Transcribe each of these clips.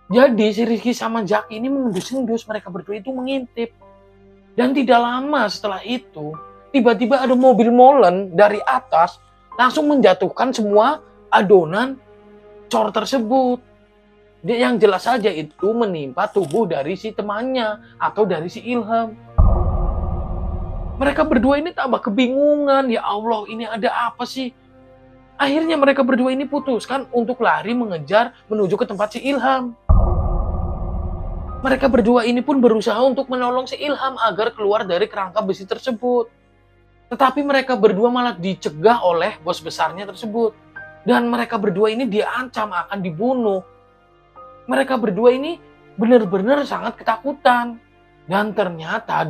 Jadi si Rizky sama Zaki ini mengendus-endus, mereka berdua itu mengintip. Dan tidak lama setelah itu, tiba-tiba ada mobil molen dari atas langsung menjatuhkan semua adonan cor tersebut. Yang jelas saja itu menimpa tubuh dari si temannya atau dari si Ilham. Mereka berdua ini tambah kebingungan, ya Allah ini ada apa sih? Akhirnya mereka berdua ini putuskan untuk lari mengejar menuju ke tempat si Ilham. Mereka berdua ini pun berusaha untuk menolong si Ilham agar keluar dari kerangka besi tersebut. Tetapi mereka berdua malah dicegah oleh bos besarnya tersebut. Dan mereka berdua ini diancam akan dibunuh. Mereka berdua ini benar-benar sangat ketakutan. Dan ternyata...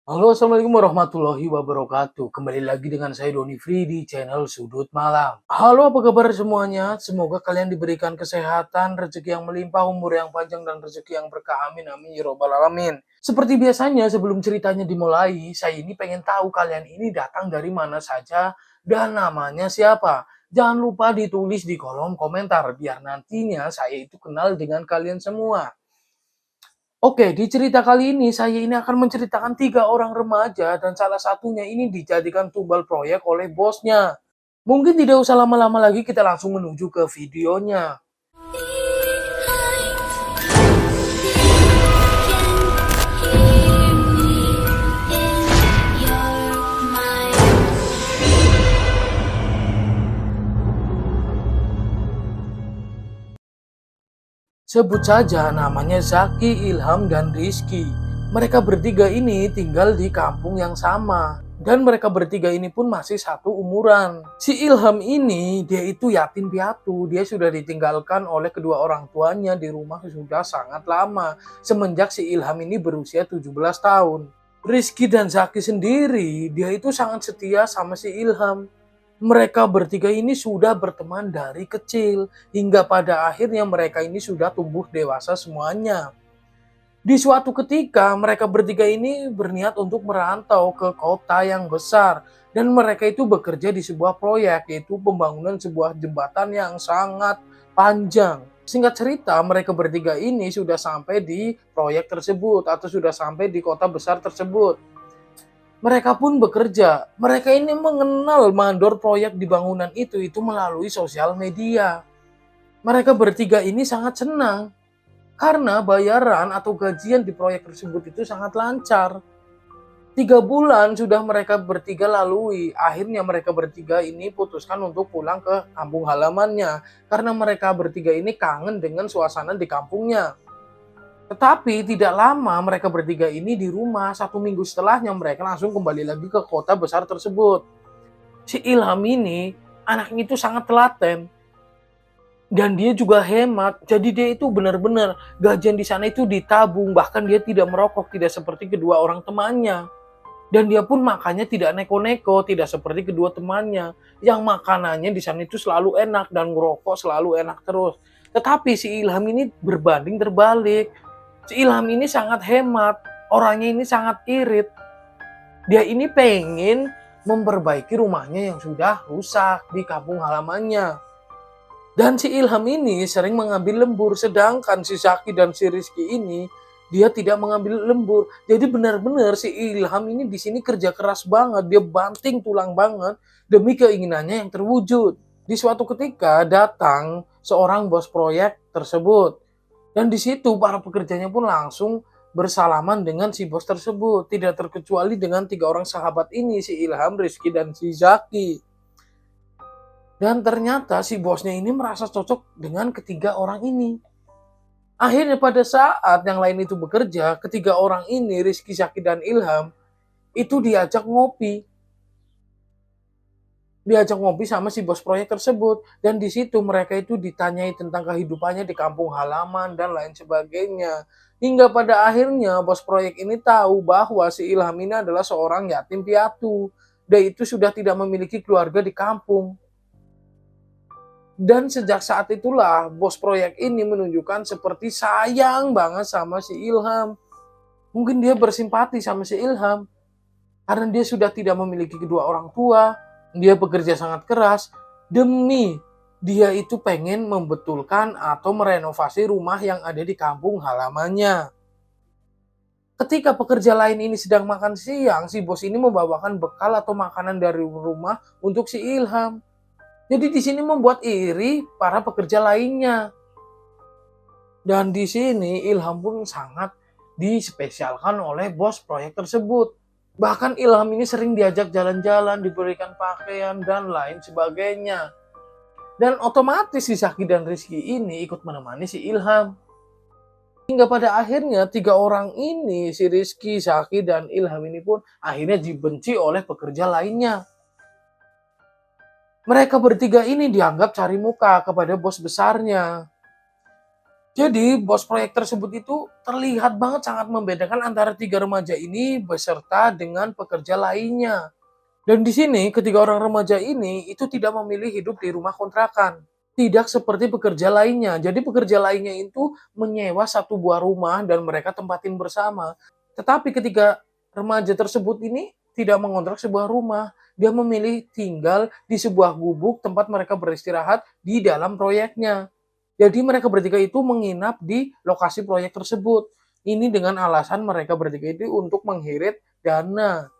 Halo, assalamualaikum warahmatullahi wabarakatuh. Kembali lagi dengan saya Doni Free di channel Sudut Malam. Halo, apa kabar semuanya? Semoga kalian diberikan kesehatan, rezeki yang melimpah, umur yang panjang, dan rezeki yang berkah. Amin, amin, ya robbal alamin. Seperti biasanya, sebelum ceritanya dimulai, saya ini pengen tahu kalian ini datang dari mana saja dan namanya siapa. Jangan lupa ditulis di kolom komentar, biar nantinya saya itu kenal dengan kalian semua. Oke, di cerita kali ini saya ini akan menceritakan 3 orang remaja dan salah satunya ini dijadikan tumbal proyek oleh bosnya. Mungkin tidak usah lama-lama lagi, kita langsung menuju ke videonya. Sebut saja namanya Zaki, Ilham, dan Rizky. Mereka bertiga ini tinggal di kampung yang sama. Dan mereka bertiga ini pun masih satu umuran. Si Ilham ini, dia itu yatim piatu. Dia sudah ditinggalkan oleh kedua orang tuanya di rumah sudah sangat lama. Semenjak si Ilham ini berusia 17 tahun. Rizky dan Zaki sendiri, dia itu sangat setia sama si Ilham. Mereka bertiga ini sudah berteman dari kecil, hingga pada akhirnya mereka ini sudah tumbuh dewasa semuanya. Di suatu ketika, mereka bertiga ini berniat untuk merantau ke kota yang besar, dan mereka itu bekerja di sebuah proyek, yaitu pembangunan sebuah jembatan yang sangat panjang. Singkat cerita, mereka bertiga ini sudah sampai di proyek tersebut, atau sudah sampai di kota besar tersebut. Mereka pun bekerja. Mereka ini mengenal mandor proyek di bangunan itu melalui sosial media. Mereka bertiga ini sangat senang karena bayaran atau gajian di proyek tersebut itu sangat lancar. 3 bulan sudah mereka bertiga lalui. Akhirnya mereka bertiga ini putuskan untuk pulang ke kampung halamannya karena mereka bertiga ini kangen dengan suasana di kampungnya. Tetapi tidak lama mereka bertiga ini di rumah. 1 minggu setelahnya mereka langsung kembali lagi ke kota besar tersebut. Si Ilham ini anaknya itu sangat telaten. Dan dia juga hemat. Jadi dia itu benar-benar gajian di sana itu ditabung. Bahkan dia tidak merokok, tidak seperti kedua orang temannya. Dan dia pun makannya tidak neko-neko, tidak seperti kedua temannya. Yang makanannya di sana itu selalu enak dan ngerokok selalu enak terus. Tetapi si Ilham ini berbanding terbalik. Si Ilham ini sangat hemat, orangnya ini sangat irit. Dia ini pengen memperbaiki rumahnya yang sudah rusak di kampung halamannya. Dan si Ilham ini sering mengambil lembur, sedangkan si Zaki dan si Rizky ini dia tidak mengambil lembur. Jadi benar-benar si Ilham ini di sini kerja keras banget, dia banting tulang banget demi keinginannya yang terwujud. Di suatu ketika datang seorang bos proyek tersebut. Dan di situ para pekerjanya pun langsung bersalaman dengan si bos tersebut. Tidak terkecuali dengan 3 orang sahabat ini, si Ilham, Rizky, dan si Zaki. Dan ternyata si bosnya ini merasa cocok dengan ketiga orang ini. Akhirnya pada saat yang lain itu bekerja, ketiga orang ini, Rizky, Zaki, dan Ilham, itu diajak ngopi sama si bos proyek tersebut. Dan di situ mereka itu ditanyai tentang kehidupannya di kampung halaman dan lain sebagainya. Hingga pada akhirnya bos proyek ini tahu bahwa si Ilham ini adalah seorang yatim piatu. Dia itu sudah tidak memiliki keluarga di kampung. Dan sejak saat itulah bos proyek ini menunjukkan seperti sayang banget sama si Ilham. Mungkin dia bersimpati sama si Ilham karena dia sudah tidak memiliki kedua orang tua. Dia bekerja sangat keras demi Dia itu pengen membetulkan atau merenovasi rumah yang ada di kampung halamannya. Ketika pekerja lain ini sedang makan siang, si bos ini membawakan bekal atau makanan dari rumah untuk si Ilham. Jadi di sini membuat iri para pekerja lainnya. Dan di sini Ilham pun sangat dispesialkan oleh bos proyek tersebut. Bahkan Ilham ini sering diajak jalan-jalan, diberikan pakaian, dan lain sebagainya. Dan otomatis si Zaki dan Rizky ini ikut menemani si Ilham. Hingga pada akhirnya 3 orang ini, si Rizky, Zaki, dan Ilham ini pun akhirnya dibenci oleh pekerja lainnya. Mereka bertiga ini dianggap cari muka kepada bos besarnya. Jadi bos proyek tersebut itu terlihat banget sangat membedakan antara 3 remaja ini beserta dengan pekerja lainnya. Dan di sini ketiga orang remaja ini itu tidak memilih hidup di rumah kontrakan. Tidak seperti pekerja lainnya. Jadi pekerja lainnya itu menyewa satu buah rumah dan mereka tempatin bersama. Tetapi ketika remaja tersebut ini tidak mengontrak sebuah rumah, dia memilih tinggal di sebuah gubuk tempat mereka beristirahat di dalam proyeknya. Jadi mereka bertiga itu menginap di lokasi proyek tersebut. Ini dengan alasan mereka bertiga itu untuk menghirit dana.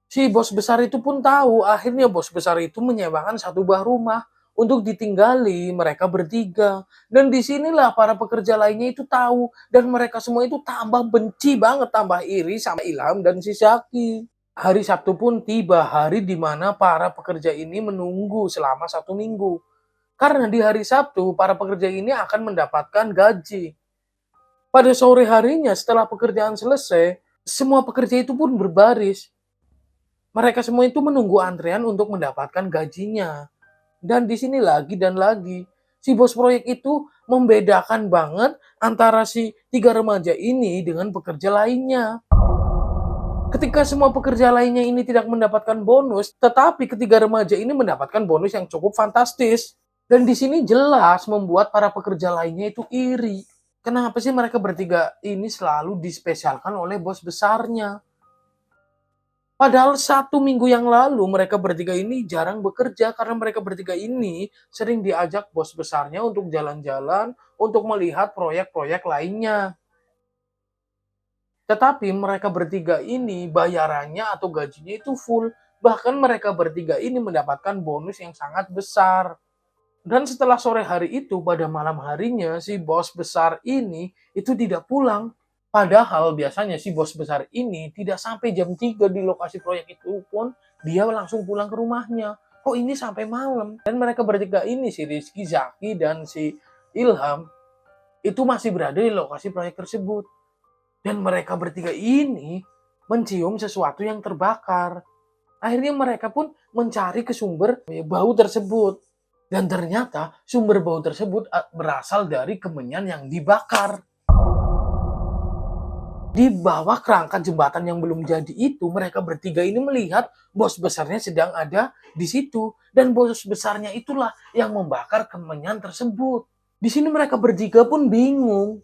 Si bos besar itu pun tahu, akhirnya bos besar itu menyewakan satu buah rumah untuk ditinggali mereka bertiga. Dan disinilah para pekerja lainnya itu tahu, dan mereka semua itu tambah benci banget, tambah iri sama Ilham dan si Zaki. Hari Sabtu pun tiba, hari di mana para pekerja ini menunggu selama 1 minggu. Karena di hari Sabtu, para pekerja ini akan mendapatkan gaji. Pada sore harinya setelah pekerjaan selesai, semua pekerja itu pun berbaris. Mereka semua itu menunggu antrean untuk mendapatkan gajinya. Dan di sini lagi dan lagi, si bos proyek itu membedakan banget antara si 3 remaja ini dengan pekerja lainnya. Ketika semua pekerja lainnya ini tidak mendapatkan bonus, tetapi ketiga remaja ini mendapatkan bonus yang cukup fantastis. Dan di sini jelas membuat para pekerja lainnya itu iri. Kenapa sih mereka bertiga ini selalu dispesialkan oleh bos besarnya? Padahal 1 minggu yang lalu mereka bertiga ini jarang bekerja karena mereka bertiga ini sering diajak bos besarnya untuk jalan-jalan, untuk melihat proyek-proyek lainnya. Tetapi mereka bertiga ini bayarannya atau gajinya itu full. Bahkan mereka bertiga ini mendapatkan bonus yang sangat besar. Dan setelah sore hari itu, pada malam harinya, si bos besar ini itu tidak pulang. Padahal biasanya si bos besar ini tidak sampai jam 3 di lokasi proyek itu pun, dia langsung pulang ke rumahnya. Kok ini sampai malam? Dan mereka bertiga ini, si Rizky, Zaki, dan si Ilham, itu masih berada di lokasi proyek tersebut. Dan mereka bertiga ini mencium sesuatu yang terbakar. Akhirnya mereka pun mencari ke sumber bau tersebut. Dan ternyata sumber bau tersebut berasal dari kemenyan yang dibakar. Di bawah kerangka jembatan yang belum jadi itu, mereka bertiga ini melihat bos besarnya sedang ada di situ. Dan bos besarnya itulah yang membakar kemenyan tersebut. Di sini mereka bertiga pun bingung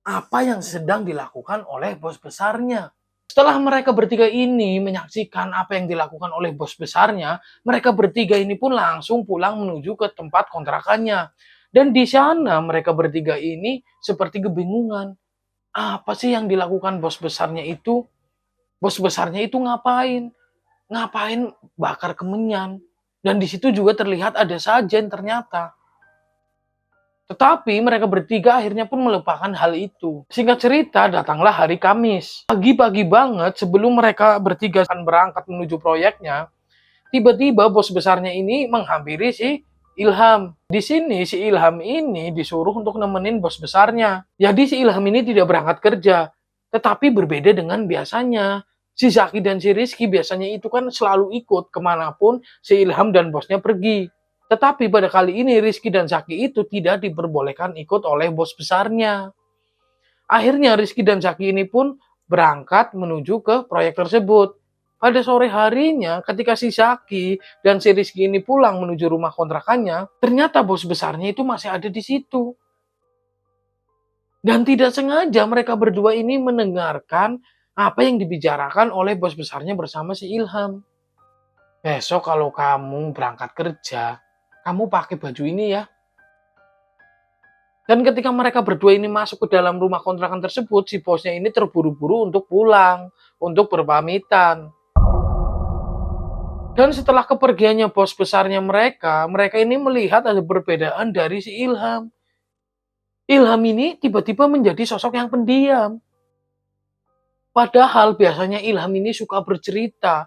apa yang sedang dilakukan oleh bos besarnya. Setelah mereka bertiga ini menyaksikan apa yang dilakukan oleh bos besarnya, mereka bertiga ini pun langsung pulang menuju ke tempat kontrakannya. Dan di sana mereka bertiga ini seperti kebingungan. Apa sih yang dilakukan bos besarnya itu? Bos besarnya itu ngapain? Ngapain bakar kemenyan? Dan di situ juga terlihat ada sajen ternyata. Tetapi mereka bertiga akhirnya pun melupakan hal itu. Singkat cerita, datanglah hari Kamis. Pagi-pagi banget sebelum mereka bertiga akan berangkat menuju proyeknya, tiba-tiba bos besarnya ini menghampiri si Ilham. Di sini si Ilham ini disuruh untuk nemenin bos besarnya. Jadi si Ilham ini tidak berangkat kerja. Tetapi berbeda dengan biasanya. Si Zaki dan si Rizky biasanya itu kan selalu ikut kemanapun si Ilham dan bosnya pergi. Tetapi pada kali ini Rizky dan Zaki itu tidak diperbolehkan ikut oleh bos besarnya. Akhirnya Rizky dan Zaki ini pun berangkat menuju ke proyek tersebut. Pada sore harinya ketika si Zaki dan si Rizky ini pulang menuju rumah kontrakannya, ternyata bos besarnya itu masih ada di situ. Dan tidak sengaja mereka berdua ini mendengarkan apa yang dibicarakan oleh bos besarnya bersama si Ilham. Besok kalau kamu berangkat kerja, kamu pakai baju ini ya. Dan ketika mereka berdua ini masuk ke dalam rumah kontrakan tersebut, si bosnya ini terburu-buru untuk pulang, untuk berpamitan. Dan setelah kepergiannya bos besarnya mereka, mereka ini melihat ada perbedaan dari si Ilham. Ilham ini tiba-tiba menjadi sosok yang pendiam. Padahal biasanya Ilham ini suka bercerita.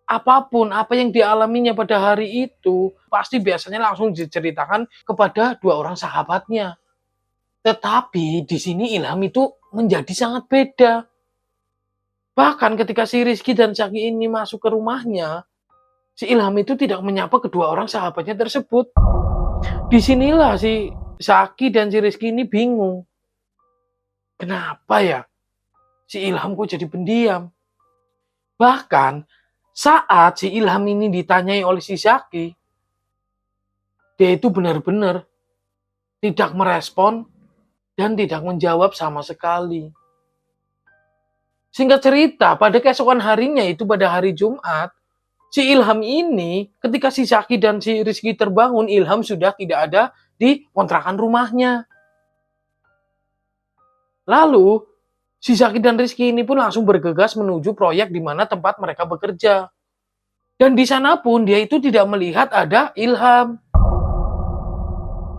Apapun, apa yang dialaminya pada hari itu, pasti biasanya langsung diceritakan kepada dua orang sahabatnya. Tetapi di sini Ilham itu menjadi sangat beda. Bahkan ketika si Rizky dan Zaki ini masuk ke rumahnya, si Ilham itu tidak menyapa kedua orang sahabatnya tersebut. Disinilah si Zaki dan si Rizky ini bingung. Kenapa ya? Si Ilham kok jadi pendiam? Bahkan saat si Ilham ini ditanyai oleh si Zaki, dia itu benar-benar tidak merespon dan tidak menjawab sama sekali. Singkat cerita, pada keesokan harinya itu pada hari Jumat, si Ilham ini ketika si Zaki dan si Rizky terbangun, Ilham sudah tidak ada di kontrakan rumahnya. Lalu, si Zaki dan Rizky ini pun langsung bergegas menuju proyek di mana tempat mereka bekerja. Dan di sana pun dia itu tidak melihat ada Ilham.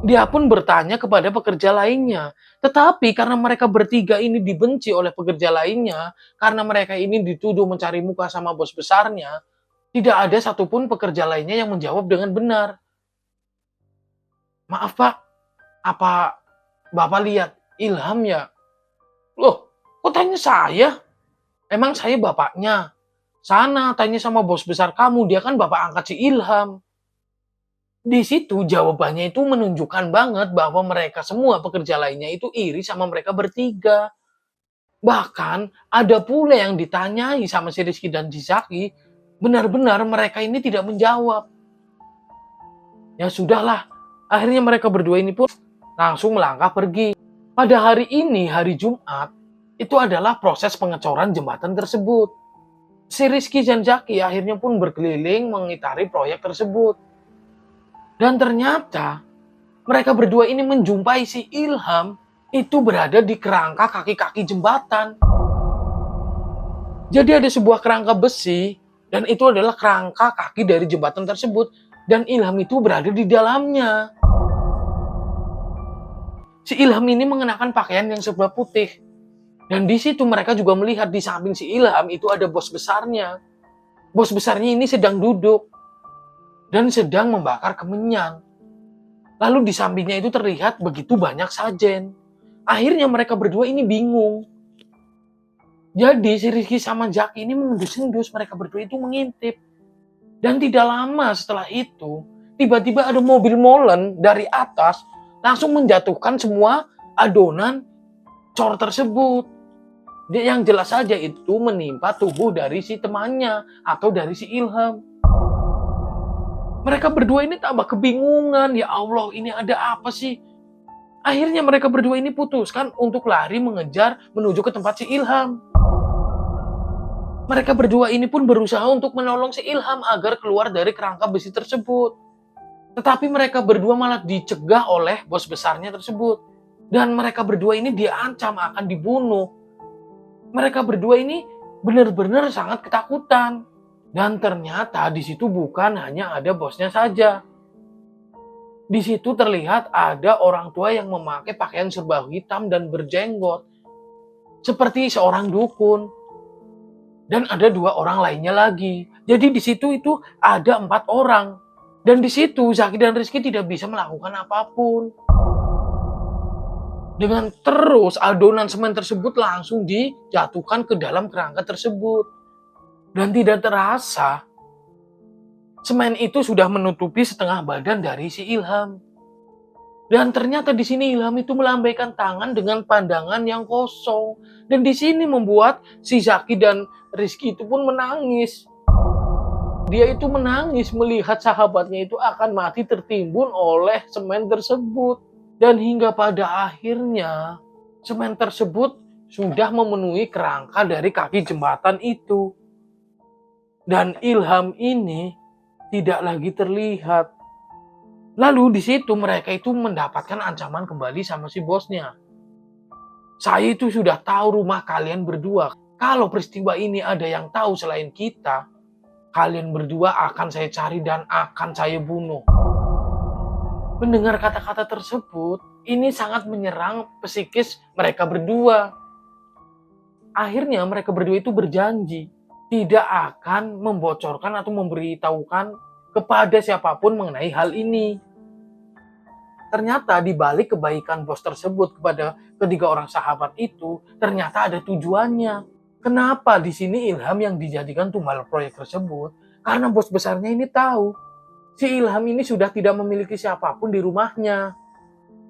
Dia pun bertanya kepada pekerja lainnya. Tetapi karena mereka bertiga ini dibenci oleh pekerja lainnya, karena mereka ini dituduh mencari muka sama bos besarnya, tidak ada satupun pekerja lainnya yang menjawab dengan benar. Maaf Pak, apa Bapak lihat Ilham ya? Loh, kok tanya saya? Emang saya bapaknya? Sana tanya sama bos besar kamu, dia kan bapak angkat si Ilham. Di situ jawabannya itu menunjukkan banget bahwa mereka semua pekerja lainnya itu iri sama mereka bertiga. Bahkan ada pula yang ditanyai sama si Rizky dan si Zaki, benar-benar mereka ini tidak menjawab. Ya sudahlah, akhirnya mereka berdua ini pun langsung melangkah pergi. Pada hari ini, hari Jumat, itu adalah proses pengecoran jembatan tersebut. Si Rizky dan Zaki akhirnya pun berkeliling mengitari proyek tersebut. Dan ternyata mereka berdua ini menjumpai si Ilham itu berada di kerangka kaki-kaki jembatan. Jadi ada sebuah kerangka besi dan itu adalah kerangka kaki dari jembatan tersebut dan Ilham itu berada di dalamnya. Si Ilham ini mengenakan pakaian yang serba putih. Dan di situ mereka juga melihat di samping si Ilham itu ada bos besarnya. Bos besarnya ini sedang duduk dan sedang membakar kemenyan. Lalu di sampingnya itu terlihat begitu banyak sajen. Akhirnya mereka berdua ini bingung. Jadi si Rizky sama Zaki ini mengendus-endus, mereka berdua itu mengintip. Dan tidak lama setelah itu, tiba-tiba ada mobil molen dari atas langsung menjatuhkan semua adonan cor tersebut. Yang jelas saja itu menimpa tubuh dari si temannya atau dari si Ilham. Mereka berdua ini tambah kebingungan. Ya Allah, ini ada apa sih? Akhirnya mereka berdua ini putuskan untuk lari mengejar menuju ke tempat si Ilham. Mereka berdua ini pun berusaha untuk menolong si Ilham agar keluar dari kerangka besi tersebut. Tetapi mereka berdua malah dicegah oleh bos besarnya tersebut. Dan mereka berdua ini diancam akan dibunuh. Mereka berdua ini benar-benar sangat ketakutan. Dan ternyata di situ bukan hanya ada bosnya saja. Di situ terlihat ada orang tua yang memakai pakaian serba hitam dan berjenggot. Seperti seorang dukun. Dan ada 2 orang lainnya lagi. Jadi di situ itu ada 4 orang. Dan di situ Zaki dan Rizky tidak bisa melakukan apapun. Dengan terus adonan semen tersebut langsung dijatuhkan ke dalam kerangka tersebut. Dan tidak terasa, semen itu sudah menutupi setengah badan dari si Ilham. Dan ternyata di sini Ilham itu melambaikan tangan dengan pandangan yang kosong. Dan di sini membuat si Zaki dan Rizky itu pun menangis. Dia itu menangis melihat sahabatnya itu akan mati tertimbun oleh semen tersebut. Dan hingga pada akhirnya, semen tersebut sudah memenuhi kerangka dari kaki jembatan itu. Dan Ilham ini tidak lagi terlihat. Lalu di situ mereka itu mendapatkan ancaman kembali sama si bosnya. Saya itu sudah tahu rumah kalian berdua. Kalau peristiwa ini ada yang tahu selain kita, kalian berdua akan saya cari dan akan saya bunuh. Mendengar kata-kata tersebut, ini sangat menyerang psikis mereka berdua. Akhirnya mereka berdua itu berjanji tidak akan membocorkan atau memberitahukan kepada siapapun mengenai hal ini. Ternyata di balik kebaikan bos tersebut kepada ketiga orang sahabat itu, ternyata ada tujuannya. Kenapa di sini Ilham yang dijadikan tumbal proyek tersebut? Karena bos besarnya ini tahu si Ilham ini sudah tidak memiliki siapapun di rumahnya,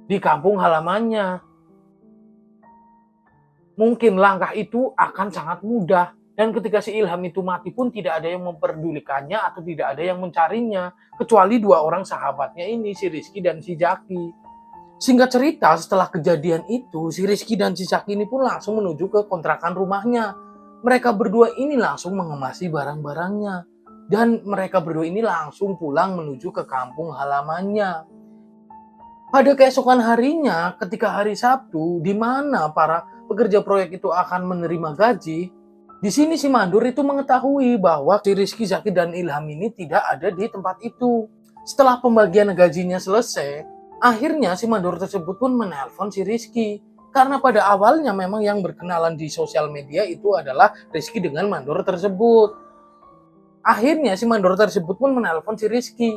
di kampung halamannya. Mungkin langkah itu akan sangat mudah. Dan ketika si Ilham itu mati pun tidak ada yang memperdulikannya atau tidak ada yang mencarinya. Kecuali dua orang sahabatnya ini, si Rizky dan si Zaki. Singkat cerita, setelah kejadian itu, si Rizky dan si Zaki ini pun langsung menuju ke kontrakan rumahnya. Mereka berdua ini langsung mengemasi barang-barangnya. Dan mereka berdua ini langsung pulang menuju ke kampung halamannya. Pada keesokan harinya, ketika hari Sabtu, di mana para pekerja proyek itu akan menerima gaji, di sini si Mandor itu mengetahui bahwa si Rizky, Zaki, dan Ilham ini tidak ada di tempat itu. Setelah pembagian gajinya selesai, akhirnya si Mandor tersebut pun menelpon si Rizky. Karena pada awalnya memang yang berkenalan di sosial media itu adalah Rizky dengan Mandor tersebut. Akhirnya si Mandor tersebut pun menelpon si Rizky.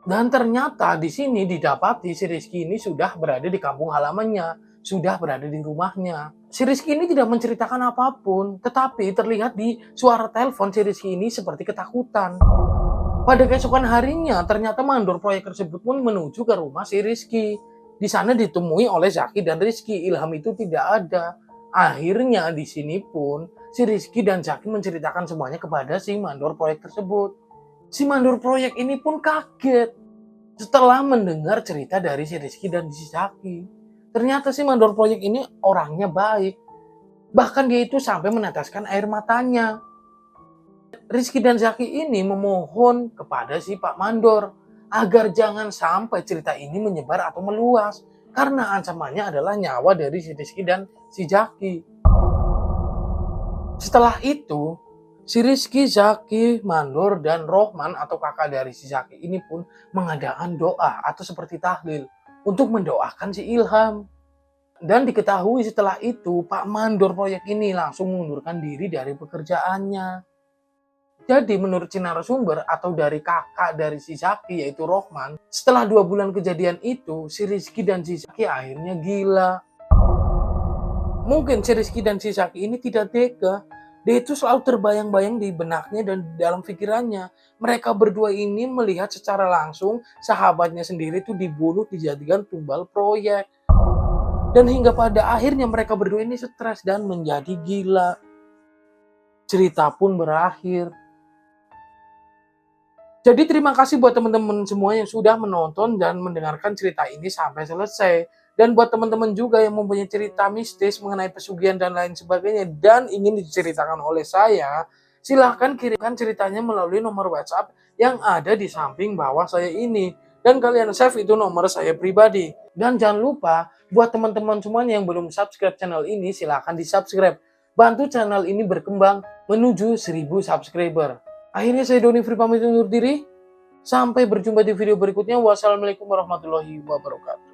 Dan ternyata di sini didapati si Rizky ini sudah berada di kampung halamannya, sudah berada di rumahnya. Si Rizky ini tidak menceritakan apapun, tetapi terlihat di suara telepon si Rizky ini seperti ketakutan. Pada keesokan harinya, ternyata mandor proyek tersebut pun menuju ke rumah si Rizky. Di sana ditemui oleh Zaki dan Rizky. Ilham itu tidak ada. Akhirnya di sini pun si Rizky dan Zaki menceritakan semuanya kepada si mandor proyek tersebut. Si mandor proyek ini pun kaget setelah mendengar cerita dari si Rizky dan si Zaki. Ternyata si mandor proyek ini orangnya baik. Bahkan dia itu sampai meneteskan air matanya. Rizky dan Zaki ini memohon kepada si Pak Mandor agar jangan sampai cerita ini menyebar atau meluas. Karena ancamannya adalah nyawa dari si Rizky dan si Zaki. Setelah itu, si Rizky, Zaki, Mandor, dan Rohman atau kakak dari si Zaki ini pun mengadakan doa atau seperti tahlil untuk mendoakan si Ilham. Dan diketahui setelah itu Pak Mandor proyek ini langsung mengundurkan diri dari pekerjaannya. Jadi menurut si narasumber atau dari kakak dari si Zaki yaitu Rohman, setelah 2 bulan kejadian itu si Rizky dan si Zaki akhirnya gila. Mungkin si Rizky dan si Zaki ini tidak tega. Dia itu selalu terbayang-bayang di benaknya dan dalam pikirannya. Mereka berdua ini melihat secara langsung sahabatnya sendiri itu dibunuh, dijadikan tumbal proyek. Dan hingga pada akhirnya mereka berdua ini stres dan menjadi gila. Cerita pun berakhir. Jadi terima kasih buat teman-teman semua yang sudah menonton dan mendengarkan cerita ini sampai selesai. Dan buat teman-teman juga yang mempunyai cerita mistis mengenai pesugihan dan lain sebagainya dan ingin diceritakan oleh saya, silahkan kirimkan ceritanya melalui nomor WhatsApp yang ada di samping bawah saya ini. Dan kalian save itu nomor saya pribadi. Dan jangan lupa, buat teman-teman semuanya yang belum subscribe channel ini, silahkan di-subscribe. Bantu channel ini berkembang menuju 1000 subscriber. Akhirnya saya Doni Free pamit undur diri. Sampai berjumpa di video berikutnya. Wassalamualaikum warahmatullahi wabarakatuh.